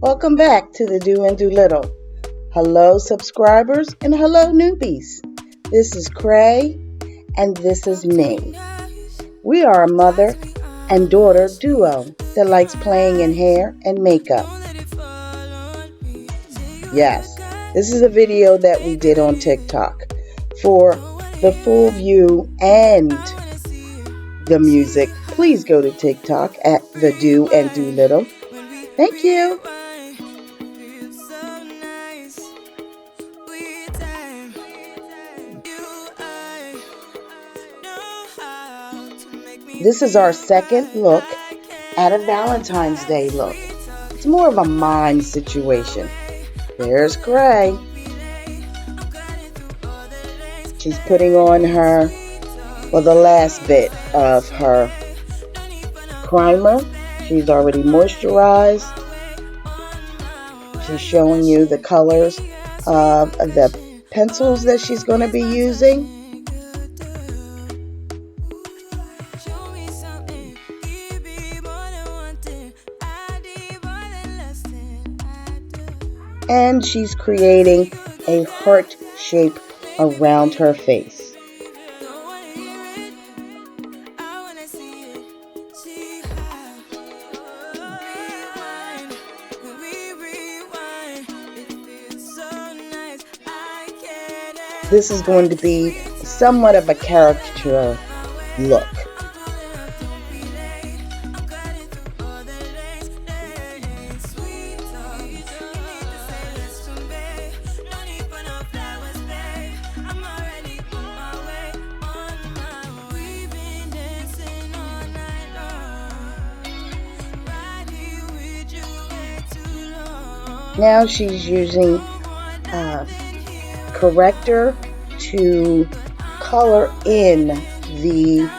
Welcome back to the Do and Do Little. Hello subscribers and hello newbies. This is Cray and this is me. We are a mother and daughter duo that likes playing in hair and makeup. Yes, this is a video that we did on TikTok. For the full view and the music, please go to TikTok at the Do and Do Little. Thank you. This is our second look at a Valentine's Day look. It's more of a mime situation. There's Cray. She's putting on the last bit of her primer. She's already moisturized. She's showing you the colors of the pencils that she's going to be using. And she's creating a heart shape around her face. This is going to be somewhat of a caricature look. Now she's using corrector to color in the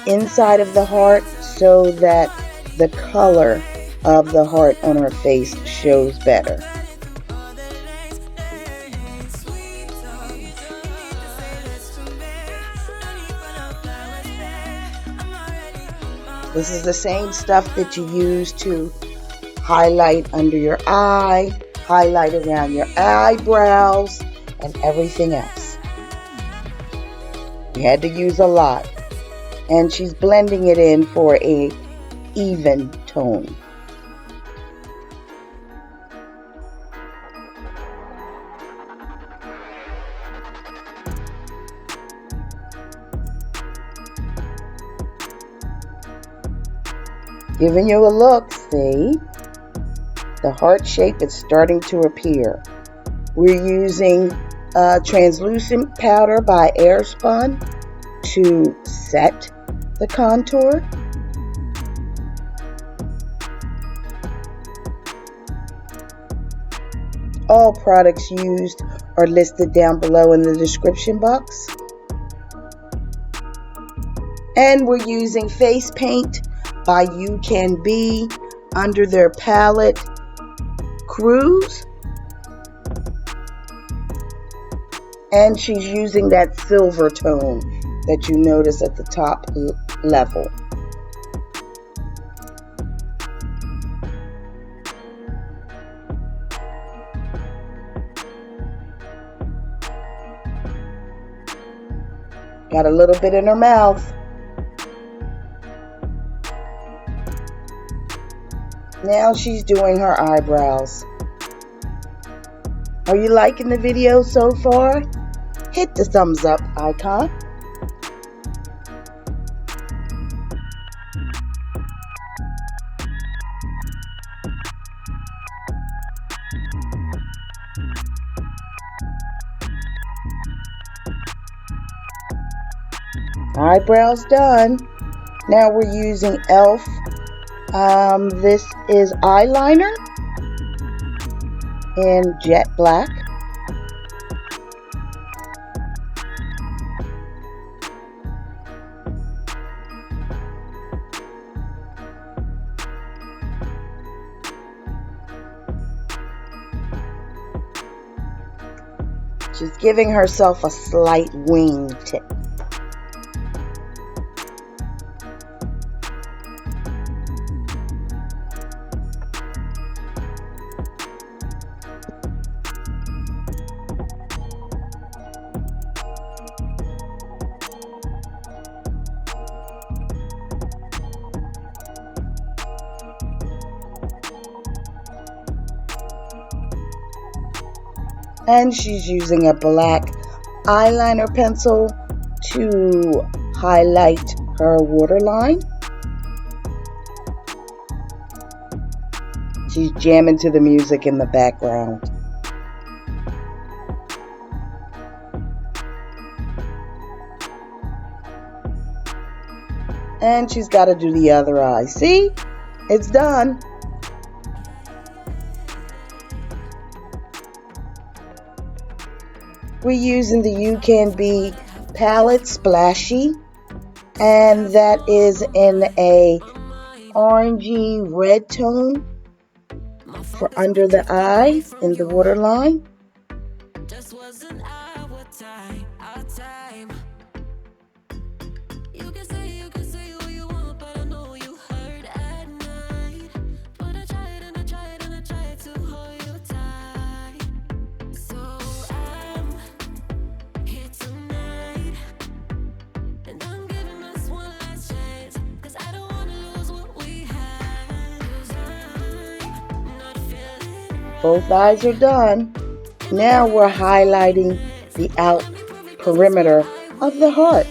inside of the heart so that the color of the heart on her face shows better. This is the same stuff that you use to highlight under your eye, highlight around your eyebrows, and everything else. We had to use a lot. And she's blending it in for a even tone. Giving you a look, see? The heart shape is starting to appear. We're using translucent powder by Airspun to set the contour. All products used are listed down below in the description box. And we're using face paint by You Can Be under their palette Cruise, and she's using that silver tone that you notice at the top level. Got a little bit in her mouth. Now she's doing her eyebrows. Are you liking the video so far? Hit the thumbs up icon. Eyebrows done. Now we're using e.l.f. This is eyeliner in jet black. She's giving herself a slight wing tip. And she's using a black eyeliner pencil to highlight her waterline. She's jamming to the music in the background. And she's got to do the other eye. See? It's done. We're using the You Can Be palette, Splashy, and that is in a orangey red tone for under the eye in the waterline. Both eyes are done. Now we're highlighting the out perimeter of the heart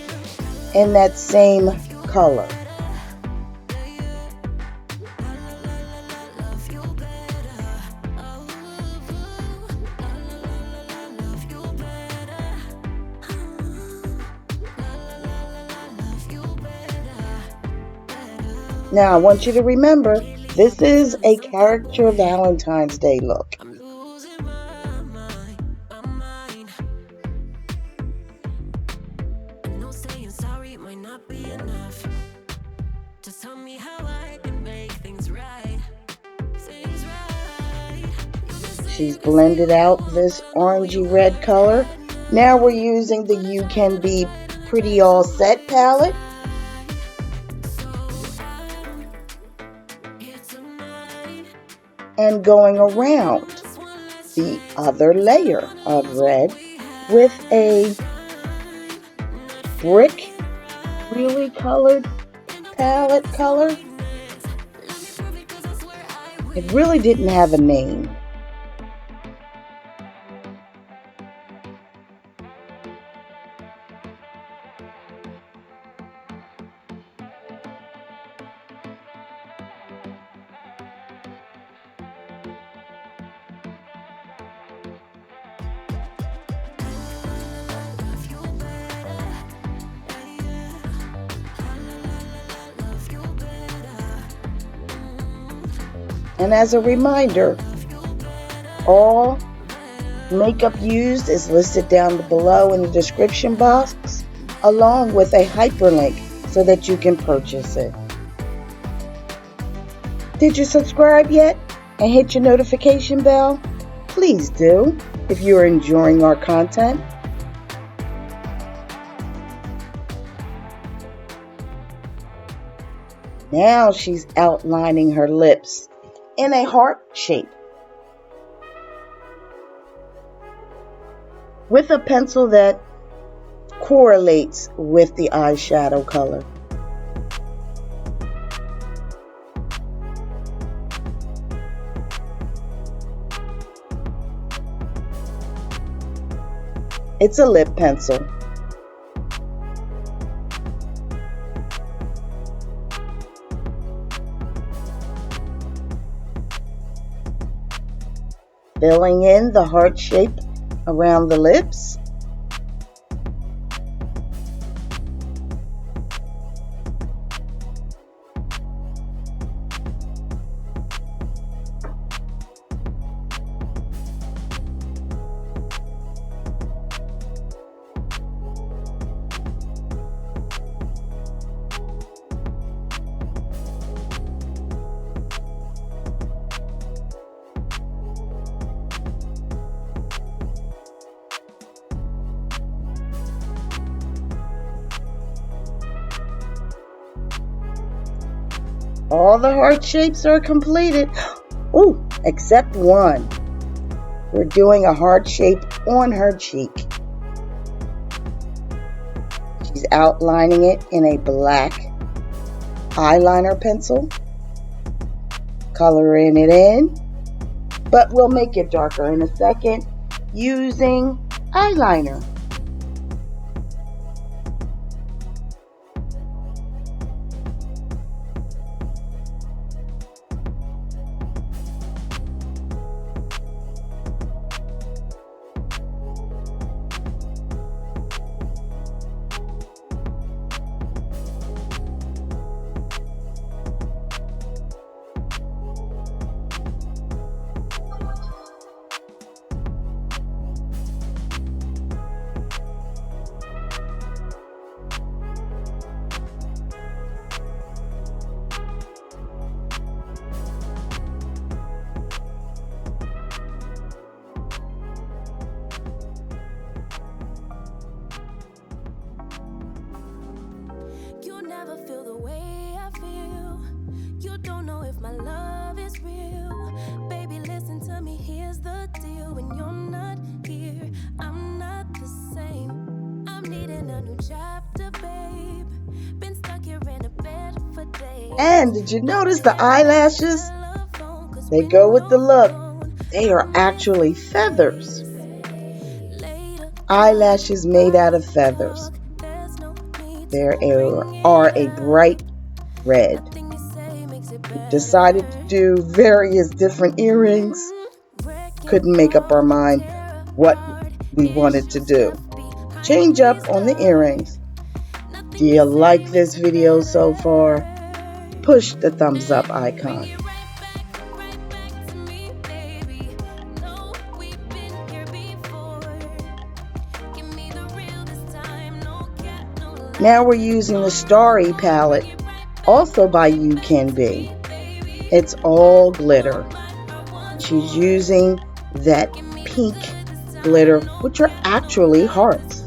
in that same color. Now I want you to remember, this is a caricature Valentine's Day look. She's blended out this orangey red color. Now we're using the You Can Be Pretty All Set palette. And going around the other layer of red with a brick really colored palette color. It really didn't have a name. And as a reminder, all makeup used is listed down below in the description box, along with a hyperlink so that you can purchase it. Did you subscribe yet and hit your notification bell? Please do if you're enjoying our content. Now she's outlining her lips in a heart shape with a pencil that correlates with the eyeshadow color. It's a lip pencil. Filling in the heart shape around the lips. All the heart shapes are completed. Ooh, except one. We're doing a heart shape on her cheek. She's outlining it in a black eyeliner pencil, coloring it in, but we'll make it darker in a second using eyeliner. Never feel the way I feel. You don't know if my love is real. Baby, listen to me, here's the deal. When you're not here, I'm not the same. I'm needing a new chapter, babe. Been stuck here in a bed for days. And did you notice the eyelashes? They go with the look. They are actually feathers. Eyelashes made out of feathers. There are a bright red. We decided to do various different earrings. Couldn't make up our mind what we wanted to do. Change up on the earrings. Do you like this video so far? Push the thumbs up icon. Now we're using the Starry palette, also by You Can Be. It's all glitter. She's using that pink glitter, which are actually hearts.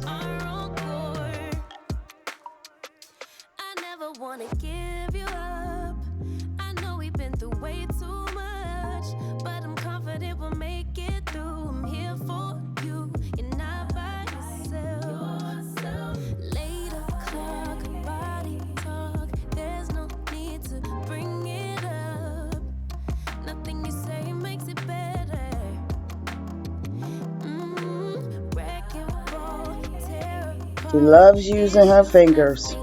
She loves using her fingers.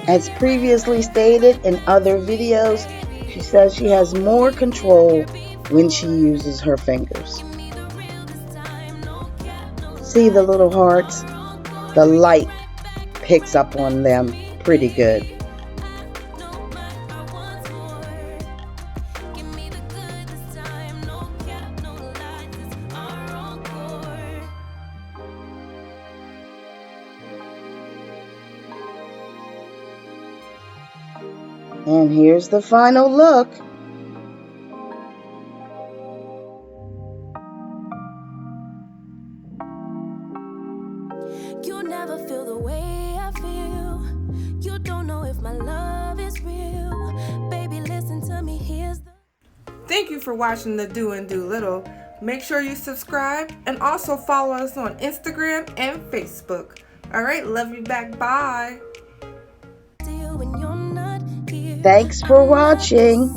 As previously stated in other videos, she says she has more control when she uses her fingers. See the little hearts? The light picks up on them pretty good. And here's the final look. You never feel the way I feel. You don't know if my love is real. Baby, listen to me, here's the... Thank you for watching the Do and Do Little. Make sure you subscribe and also follow us on Instagram and Facebook. Alright, love you back. Bye. Thanks for watching.